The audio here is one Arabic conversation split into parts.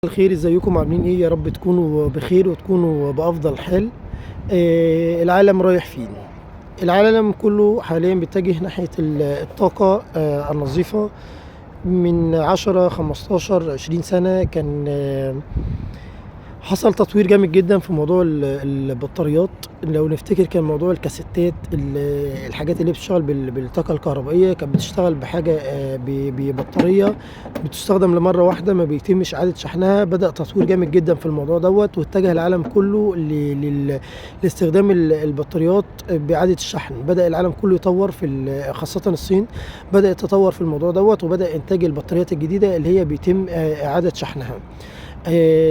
الخير، ازيكم عاملين ايه؟ يا رب تكونوا بخير وتكونوا بأفضل حال. العالم رايح فين؟ العالم كله حاليا بيتجه ناحية الطاقة النظيفة. من 10 15 20 سنة كان حصل تطوير جامد جدا في موضوع البطاريات. لو نفتكر كان موضوع الكاسيتات، الحاجات اللي بتشتغل بالطاقة الكهربائية كانت بتشتغل بحاجة ببطارية بتستخدم لمرة واحدة، ما بيتمش إعادة شحنها. بدأ تطوير جامد جدا في الموضوع دوت، واتجه العالم كله لاستخدام البطاريات بإعادة الشحن. بدأ العالم كله يطور خاصة الصين بدأت تطور في الموضوع دوت، وبدأ إنتاج البطاريات الجديدة اللي هي بيتم إعادة شحنها.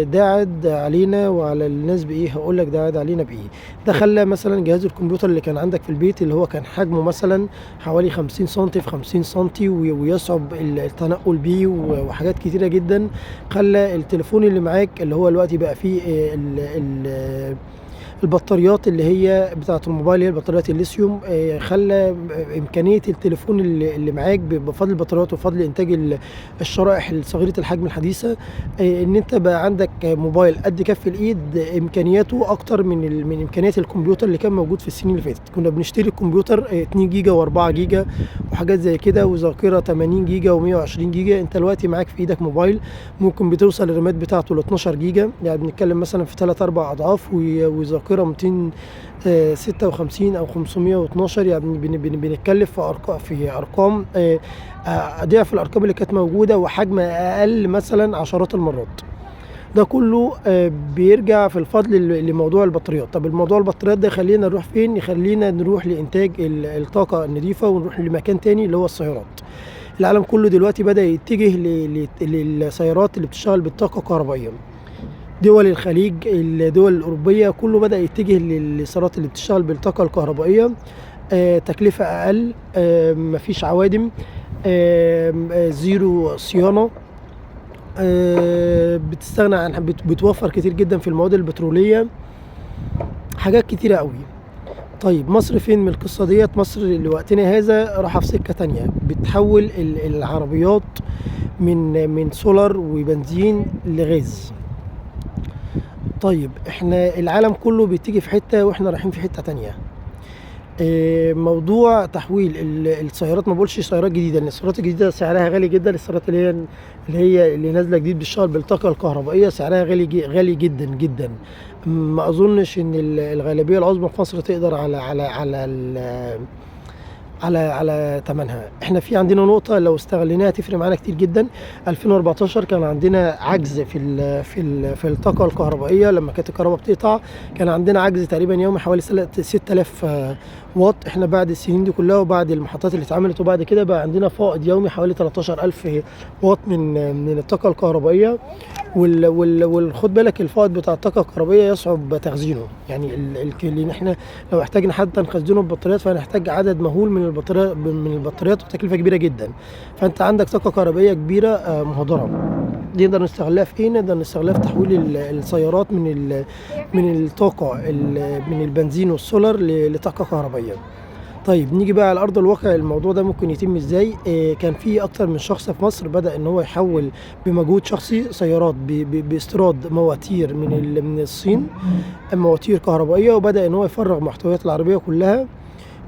ده عاد علينا وعلى الناس بايه؟ هقول لك ده عاد علينا بايه. ده خلى مثلا جهاز الكمبيوتر اللي كان عندك في البيت، اللي هو كان حجمه مثلا حوالي 50 سم في 50 سم ويصعب التنقل بيه وحاجات كتيره جدا. خلى التليفون اللي معاك اللي هو دلوقتي بقى فيه البطاريات اللي هي بتاعة الموبايل، هي البطاريات الليثيوم. خلى إمكانية التليفون اللي معاك بفضل البطاريات وفضل إنتاج الشرائح الصغيرة الحجم الحديثة، إن أنت بقى عندك موبايل قد كف الإيد، إمكانياته أكتر من إمكانيات الكمبيوتر اللي كان موجود في السنين اللي فاتت. كنا بنشتري الكمبيوتر 2 جيجا و4 جيجا وحاجات زي كده، وذاكرة 80 جيجا و120 جيجا. أنت دلوقتي معاك في إيدك موبايل ممكن بتوصل الرامات بتاعته ل 12 جيجا، يعني بنتكلم مثلا في 3 4 أضعاف، وذاكرة 256 او 512. يعني بنتكلم في ارقام ضعف الارقام اللي كانت موجوده، وحجم اقل مثلا عشرات المرات. ده كله بيرجع في الفضل لموضوع البطاريات. طب الموضوع البطاريات ده خلينا نروح فين؟ يخلينا نروح لانتاج الطاقه النظيفه، ونروح لمكان تاني اللي هو السيارات. العالم كله دلوقتي بدأ يتجه للسيارات اللي بتشتغل بالطاقه الكهربائيه. دول الخليج، الدول الأوروبية كله بدأ يتجه للسيارات اللي بتشتغل بالطاقة الكهربائية. تكلفة أقل، مفيش عوادم، زيرو صيانة، بتستغنى عن بتوفر كتير جدا في المواد البترولية، حاجات كتيرة قوي. طيب مصر فين من القصة ديت؟ مصر لوقتنا هذا راح في سكة تانية، بتحول العربيات من سولار وبنزين لغاز. طيب احنا العالم كله بيتجي في حتة واحنا رايحين في حتة تانية. موضوع تحويل السيارات، ما بقولش سيارات جديدة، لان السيارات الجديدة سعرها غالي جدا. السيارات اللي نازلة جديد بتشتغل بالطاقة الكهربائية سعرها غالي جدا جدا. ما اظنش ان الغالبية العظمى في مصر تقدر على ثمنها. احنا في عندنا نقطة لو استغليناها تفرق معانا كتير جدا. 2014 كان عندنا عجز في الطاقة الكهربائية. لما كانت الكهرباء بتقطع كان عندنا عجز تقريبا يومي حوالي 6000 واط. احنا بعد السنين دي كلها وبعد المحطات اللي اتعملت وبعد كده بقى عندنا فائض يومي حوالي 13000 واط من الطاقة الكهربائية. خد بالك الفائض بتاع الطاقة الكهربائية يصعب تخزينه. يعني اللي احنا لو احتاجنا حتى نخزنه ببطاريات فهنحتاج عدد مهول من البطاريات وتكلفة كبيرة جدا. فانت عندك طاقة كهربائية كبيرة مهدرة، نقدر نستغلها في ايه؟ نقدر نستغلها في تحويل السيارات من الطاقة من البنزين والسولار لطاقة كهربائية. طيب نيجي بقى على ارض الواقع، الموضوع ده ممكن يتم ازاي؟ كان في اكتر من شخص في مصر بدأ ان هو يحول بمجهود شخصي سيارات باستيراد مواتير من الصين، مواتير كهربائية، وبدأ ان هو يفرغ محتويات العربية كلها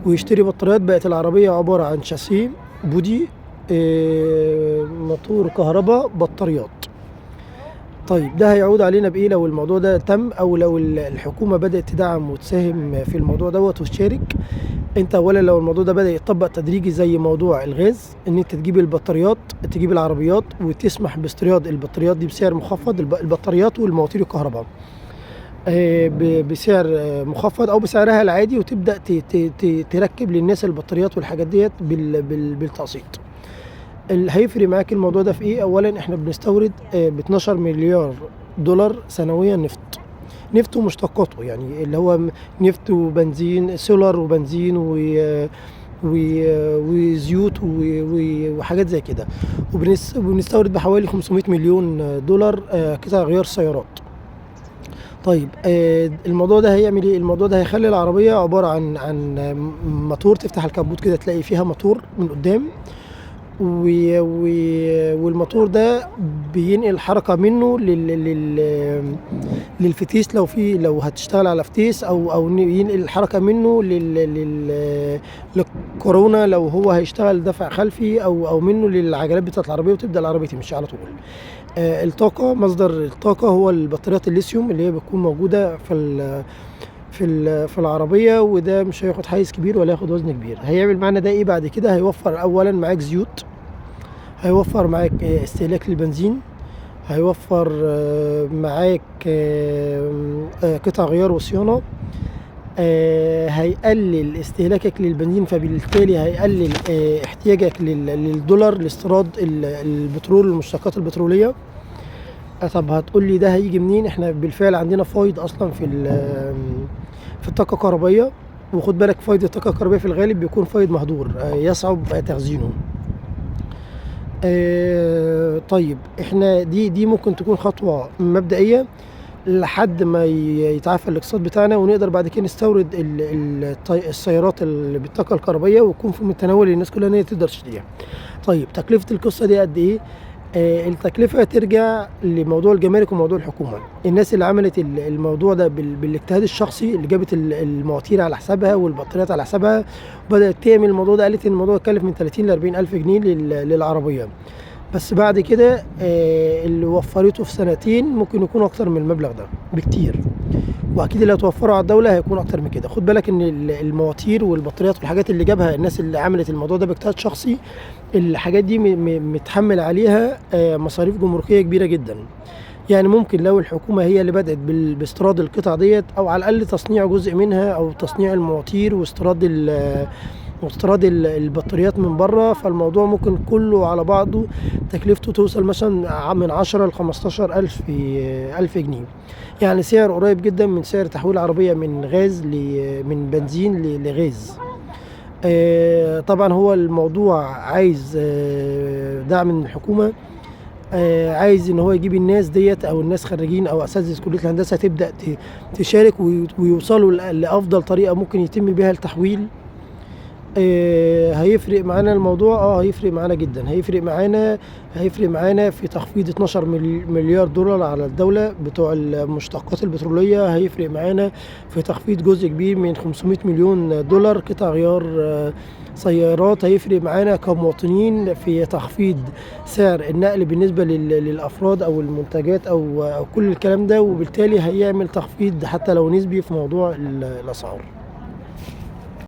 ويشتري بطاريات. بقت العربية عبارة عن شاسيه، بودي، موتور كهرباء، بطاريات. طيب ده هيعود علينا بايه لو الموضوع ده تم، او لو الحكومه بدات تدعم وتساهم في الموضوع دوت وتشارك؟ انت اولا لو الموضوع ده بدا يتطبق تدريجي زي موضوع الغاز، ان انت تجيب البطاريات، تجيب العربيات وتسمح باستيراد البطاريات دي بسعر مخفض، البطاريات والمواتير الكهرباء بسعر مخفض او بسعرها العادي، وتبدا تركب للناس البطاريات والحاجات ديت بالتقسيط. اللي هيفرق معاك الموضوع ده في ايه؟ اولا احنا بنستورد ب 12 مليار دولار سنويا نفط ومشتقاته، يعني اللي هو نفط وبنزين، سولار وبنزين وزيوت وحاجات زي كده. وبنستورد بحوالي 500 مليون دولار قطع غيار سيارات. طيب الموضوع ده هيعمل ايه؟ الموضوع ده هيخلي العربيه عباره عن موتور، تفتح الكبوت كده تلاقي فيها موتور من قدام، والموتور ده بينقل حركة منه للفتيس، لو هتشتغل على فتيس، او ينقل الحركة منه للكورونا لو هو هيشتغل دفع خلفي، او منه للعجلات بتاعت العربية، وتبدأ العربية تمشي على طول. مصدر الطاقة هو البطاريات الليثيوم اللي هي بتكون موجودة في العربية، وده مش هياخد حيز كبير ولا ياخد وزن كبير. هيعمل معانا ده ايه بعد كده؟ هيوفر اولا معاك زيوت، هيوفر معاك استهلاك للبنزين، هيوفر معاك قطع غيار وصيانة، هيقلل استهلاكك للبنزين، فبالتالي هيقلل احتياجك للدولار لاستيراد البترول والمشتقات البترولية. طب هتقول لي ده هيجي منين؟ احنا بالفعل عندنا فايض اصلا في الطاقة الكهربائية، وخد بالك فايض الطاقة الكهربائية في الغالب بيكون فايض مهدور يصعب تخزينه. طيب احنا دي ممكن تكون خطوة مبدئية لحد ما يتعافى الاقتصاد بتاعنا، ونقدر بعد كده نستورد السيارات اللي بالطاقة الكهربائية، وتكون في متناول الناس كلها ان هي تقدر تشتريها. طيب تكلفة القصة دي قد ايه؟ التكلفة ترجع لموضوع الجمارك وموضوع الحكومة. الناس اللي عملت الموضوع ده بالاجتهاد الشخصي، اللي جابت المواتير على حسابها والبطاريات على حسابها وبدأت تعمل الموضوع ده، قالت ان الموضوع يكلف من 30 ل 40 ألف جنيه للعربية. بس بعد كده اللي وفرته في سنتين ممكن يكون اكتر من المبلغ ده بكتير، واكيد اللي هتوفره على الدوله هيكون اكتر من كده. خد بالك ان المواتير والبطاريات والحاجات اللي جابها الناس اللي عملت الموضوع ده باجتهاد شخصي، الحاجات دي متحمل عليها مصاريف جمركيه كبيره جدا. يعني ممكن لو الحكومه هي اللي بدات باستيراد القطع ديت، او على الاقل تصنيع جزء منها، او تصنيع المواتير واستيراد البطاريات من بره، فالموضوع ممكن كله على بعضه تكلفته توصل مثلا من 10 ل 15 ألف جنيه. يعني سعر قريب جدا من سعر تحويل عربية من بنزين لغاز. طبعا هو الموضوع عايز دعم من الحكومة، عايز ان هو يجيب الناس ديت، او الناس خريجين او اساتذه كليه الهندسه تبدا تشارك ويوصلوا لافضل طريقه ممكن يتم بها التحويل. هيفرق معانا الموضوع، هيفرق معانا جدا، هيفرق معانا في تخفيض 12 مليار دولار على الدولة بتوع المشتقات البترولية، هيفرق معانا في تخفيض جزء كبير من 500 مليون دولار قطع غيار سيارات، هيفرق معانا كمواطنين في تخفيض سعر النقل بالنسبة للأفراد أو المنتجات أو كل الكلام ده، وبالتالي هيعمل تخفيض حتى لو نسبي في موضوع الأسعار.